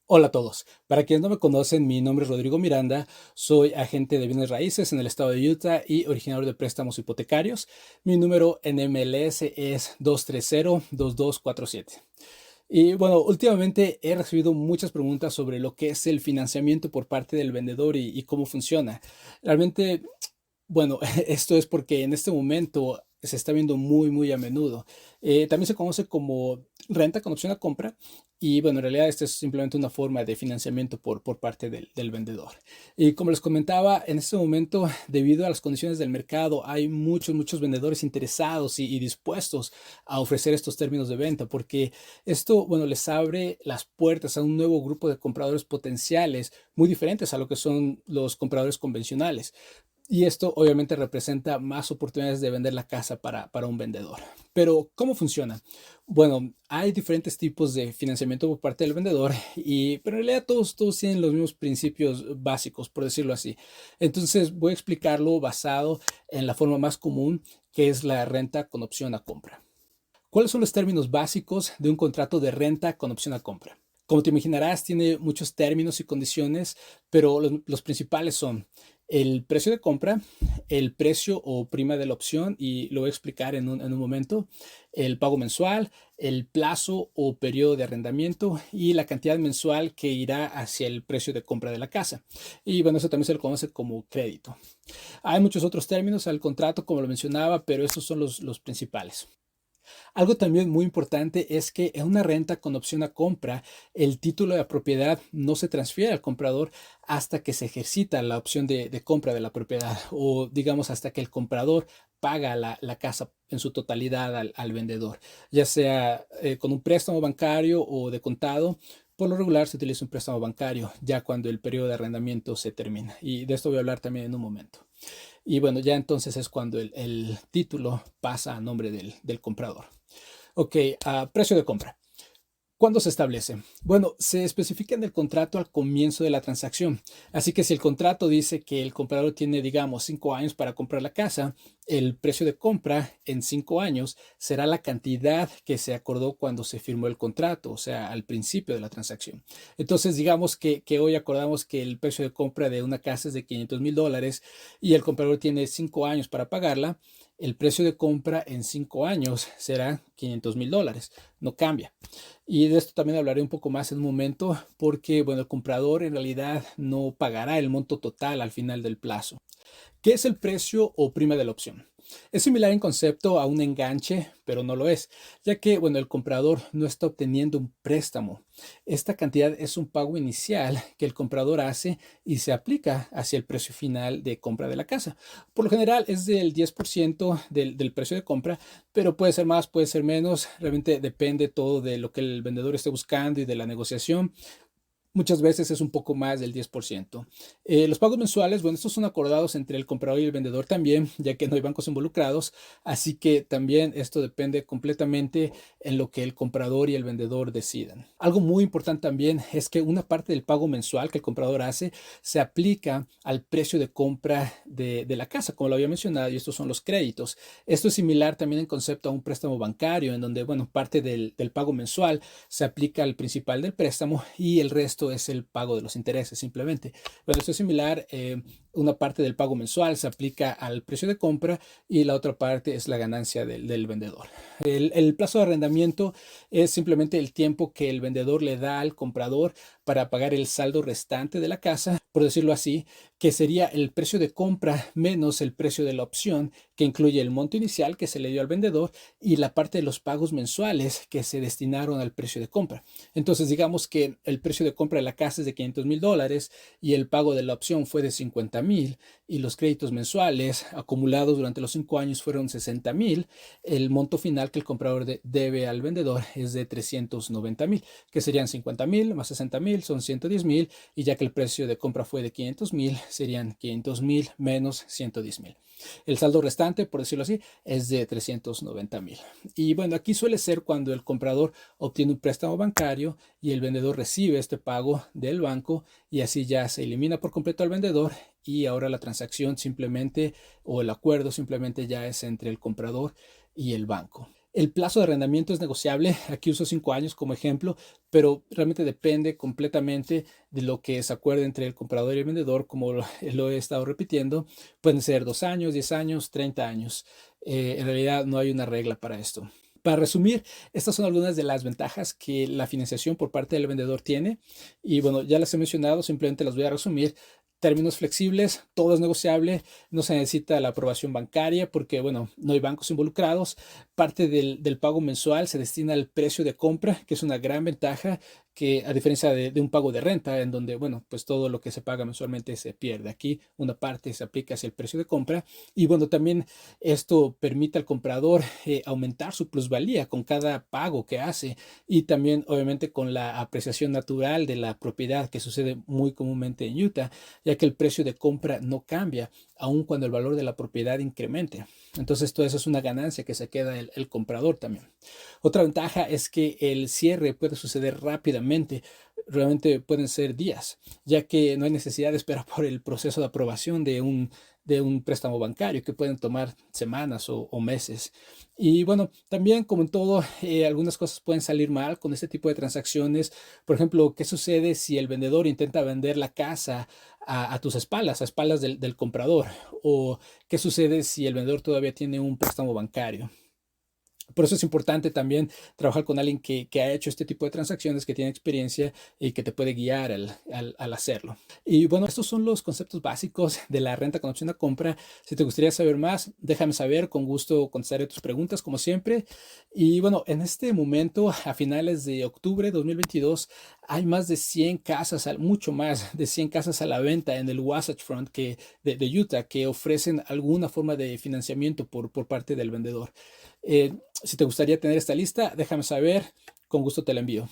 Hola a todos. Para quienes no me conocen, mi nombre es Rodrigo Miranda, soy agente de bienes raíces en el estado de Utah y originador de préstamos hipotecarios. Mi número en MLS es 230-2247. Y bueno, últimamente he recibido muchas preguntas sobre lo que es el financiamiento por parte del vendedor y cómo funciona. Realmente bueno, esto es porque en este momento se está viendo muy a menudo. También se conoce como renta con opción a compra y bueno, en realidad esta es simplemente una forma de financiamiento por parte del vendedor. Y como les comentaba, en este momento, debido a las condiciones del mercado, hay muchos vendedores interesados y dispuestos a ofrecer estos términos de venta porque esto, bueno, les abre las puertas a un nuevo grupo de compradores potenciales muy diferentes a lo que son los compradores convencionales. Y esto obviamente representa más oportunidades de vender la casa para un vendedor. Pero, ¿cómo funciona? Bueno, hay diferentes tipos de financiamiento por parte del vendedor, pero en realidad todos tienen los mismos principios básicos, por decirlo así. Entonces, voy a explicarlo basado en la forma más común, que es la renta con opción a compra. ¿Cuáles son los términos básicos de un contrato de renta con opción a compra? Como te imaginarás, tiene muchos términos y condiciones, pero los principales son el precio de compra, el precio o prima de la opción, y lo voy a explicar en un momento, el pago mensual, el plazo o periodo de arrendamiento y la cantidad mensual que irá hacia el precio de compra de la casa. Y bueno, eso también se le conoce como crédito. Hay muchos otros términos al contrato, como lo mencionaba, pero estos son los principales. Algo también muy importante es que en una renta con opción a compra, el título de propiedad no se transfiere al comprador hasta que se ejercita la opción de compra de la propiedad o digamos hasta que el comprador paga la casa en su totalidad al vendedor, ya sea con un préstamo bancario o de contado. Por lo regular se utiliza un préstamo bancario ya cuando el periodo de arrendamiento se termina. Y de esto voy a hablar también en un momento. Y bueno, ya entonces es cuando el título pasa a nombre del comprador. Ok, precio de compra. ¿Cuándo se establece? Bueno, se especifica en el contrato al comienzo de la transacción. Así que si el contrato dice que el comprador tiene, digamos, 5 años para comprar la casa, el precio de compra en 5 años será la cantidad que se acordó cuando se firmó el contrato, o sea, al principio de la transacción. Entonces, digamos que hoy acordamos que el precio de compra de una casa es de $500,000 y el comprador tiene 5 años para pagarla. El precio de compra en 5 años será $500,000, no cambia. Y de esto también hablaré un poco más en un momento porque, bueno, el comprador en realidad no pagará el monto total al final del plazo. ¿Qué es el precio o prima de la opción? Es similar en concepto a un enganche, pero no lo es, ya que, bueno, el comprador no está obteniendo un préstamo. Esta cantidad es un pago inicial que el comprador hace y se aplica hacia el precio final de compra de la casa. Por lo general es del 10% del precio de compra, pero puede ser más, puede ser menos. Realmente depende todo de lo que el vendedor esté buscando y de la negociación. Muchas veces es un poco más del 10%. Los pagos mensuales, bueno, estos son acordados entre el comprador y el vendedor también, ya que no hay bancos involucrados, así que también esto depende completamente en lo que el comprador y el vendedor decidan. Algo muy importante también es que una parte del pago mensual que el comprador hace se aplica al precio de compra de la casa, como lo había mencionado, y estos son los créditos. Esto es similar también en concepto a un préstamo bancario, en donde, bueno, parte del pago mensual se aplica al principal del préstamo y el resto es el pago de los intereses simplemente. Pero esto es similar, una parte del pago mensual se aplica al precio de compra y la otra parte es la ganancia del vendedor. El plazo de arrendamiento es simplemente el tiempo que el vendedor le da al comprador para pagar el saldo restante de la casa, por decirlo así, que sería el precio de compra menos el precio de la opción, que incluye el monto inicial que se le dio al vendedor y la parte de los pagos mensuales que se destinaron al precio de compra. Entonces, digamos que el precio de compra de la casa es de $500,000 y el pago de la opción fue de 50,000 y los créditos mensuales acumulados durante los 5 años fueron 60,000. El monto final que el comprador debe al vendedor es de 390,000, que serían 50,000 más 60,000 son 110,000, y ya que el precio de compra fue de 500,000, serían 500,000 menos 110,000. El saldo restante, por decirlo así, es de 390,000. Y bueno, aquí suele ser cuando el comprador obtiene un préstamo bancario y el vendedor recibe este pago del banco y así ya se elimina por completo al vendedor y ahora la transacción simplemente o el acuerdo simplemente ya es entre el comprador y el banco. El plazo de arrendamiento es negociable. Aquí uso 5 años como ejemplo, pero realmente depende completamente de lo que se acuerde entre el comprador y el vendedor, como lo he estado repitiendo. Pueden ser 2 años, 10 años, 30 años. En realidad no hay una regla para esto. Para resumir, estas son algunas de las ventajas que la financiación por parte del vendedor tiene. Y bueno, ya las he mencionado, simplemente las voy a resumir. Términos flexibles, todo es negociable, no se necesita la aprobación bancaria porque, bueno, no hay bancos involucrados. Parte del pago mensual se destina al precio de compra, que es una gran ventaja, que a diferencia de un pago de renta, en donde, bueno, pues todo lo que se paga mensualmente se pierde. Aquí una parte se aplica hacia el precio de compra y, bueno, también esto permite al comprador aumentar su plusvalía con cada pago que hace y también, obviamente, con la apreciación natural de la propiedad que sucede muy comúnmente en Utah, ya que el precio de compra no cambia, aun cuando el valor de la propiedad incremente. Entonces, todo eso es una ganancia que se queda el comprador también. Otra ventaja es que el cierre puede suceder rápidamente. Realmente pueden ser días, ya que no hay necesidad de esperar por el proceso de aprobación de un préstamo bancario que pueden tomar semanas o meses. Y bueno, también como en todo, algunas cosas pueden salir mal con este tipo de transacciones. Por ejemplo, ¿qué sucede si el vendedor intenta vender la casa a tus espaldas, a espaldas del comprador? ¿O qué sucede si el vendedor todavía tiene un préstamo bancario? Por eso es importante también trabajar con alguien que ha hecho este tipo de transacciones, que tiene experiencia y que te puede guiar al hacerlo. Y bueno, estos son los conceptos básicos de la renta con opción a compra. Si te gustaría saber más, déjame saber, con gusto contestaré tus preguntas como siempre. Y bueno, en este momento, a finales de octubre de 2022, hay más de 100 casas, mucho más de 100 casas a la venta en el Wasatch Front de Utah que ofrecen alguna forma de financiamiento por parte del vendedor. Si te gustaría tener esta lista, déjame saber, con gusto te la envío.